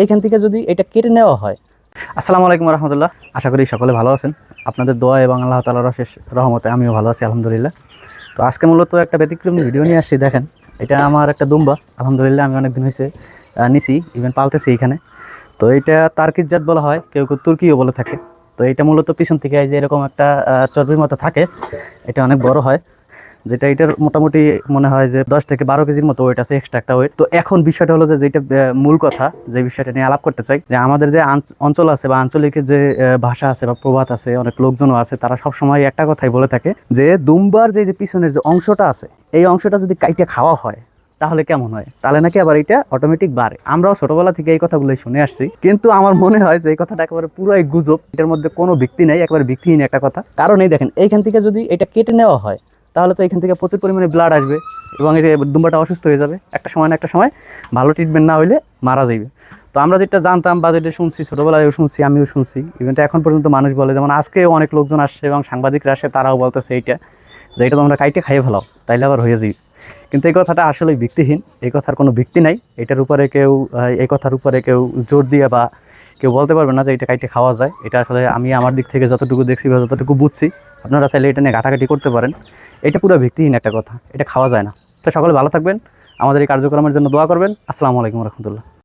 এইখান থেকে যদি এটা কেটে নেওয়া হয়। আসসালামু আলাইকুম রহমতুল্লাহ, আশা করি সকলে ভালো আছেন। আপনাদের দোয়া এবং আল্লাহ তাআলার অশেষ রহমতে আমিও ভালো আছি আলহামদুলিল্লাহ। তো আজকে মূলত একটা ব্যতিক্রম ভিডিও নিয়ে আসছি। দেখেন, এটা আমার একটা দুম্বা, আলহামদুলিল্লাহ আমি অনেক দিন হয়েছে নিছি, ইভেন পালতেছি এখানে। তো এটা তার্কিক জাত বলা হয়, কেউ কেউ তুর্কিও বলে থাকে। তো এটা মূলত পিছন থেকে এই যে এরকম একটা চর্বির মতো থাকে, এটা অনেক বড় হয়, যেটা এটার মোটামুটি মনে হয় যে 10 থেকে 12 কেজির মতো ওয়েট আছে, এক্সট্রা একটা ওয়েট। তো এখন বিষয়টা হলো যে যেটা মূল কথা, যে বিষয়টা নিয়ে আলাপ করতে চাই, যে আমাদের যে অঞ্চল আছে বা আঞ্চলিক যে ভাষা আছে বা প্রবাদ আছে, অনেক লোকজনও আছে, তারা সব সময় একটা কথাই বলে থাকে যে দুম্বার যে পিছনের যে অংশটা আছে, এই অংশটা যদি কাইটে খাওয়া হয় তাহলে কেমন হয়, তাহলে নাকি আবার এটা অটোমেটিক বাড়ে। আমরাও ছোটবেলা থেকে এই কথাগুলোই শুনে আসছি, কিন্তু আমার মনে হয় যে এই কথাটা একেবারে পুরাই গুজব, এটার মধ্যে কোনো ভিত্তি নেই, একেবারে ভিত্তিহীন একটা কথা। কারণ এই দেখেন, এইখান থেকে যদি এটা কেটে নেওয়া হয় তাহলে তো এখান থেকে প্রচুর পরিমাণে ব্লাড আসবে এবং এটা দুম্বাটা অসুস্থ হয়ে যাবে, একটা সময় না একটা সময় ভালো ট্রিটমেন্ট না হইলে মারা যাবে। তো আমরা যেটা জানতাম বা যেটা শুনছি, ছোটোবেলায়ও শুনছি, আমিও শুনছি, ইভেনটা এখন পর্যন্ত মানুষ বলে, যেমন আজকেও অনেক লোকজন আসছে এবং সাংবাদিকরা আসে, তারাও বলতেছে এইটা, যে এটা তোমরা কাইটে খাইয়ে ফেলাও তাইলে আবার হয়ে যাবে। কিন্তু এই কথাটা আসলে ভিত্তিহীন, এই কথার কোনো ভিত্তি নাই। এটার উপরে কেউ এই কথার উপরে কেউ জোর দিয়ে বা কেউ বলতে পারবে না যে এটা কাইটে খাওয়া যায়। এটা আসলে আমি আমার দিক থেকে যতটুকু দেখছি বা যতটুকু বুঝছি, আপনারা চাইলে এটা নিয়ে ঘাটাঘাটি করতে পারেন। এটা পুরো ভিত্তিহীন একটা কথা, এটা খাওয়া যায় না। তো সকলে ভালো থাকবেন, আমাদের এই কার্যক্রমের জন্য দোয়া করবেন। আসসালামু আলাইকুম রহমতুল্লাহ।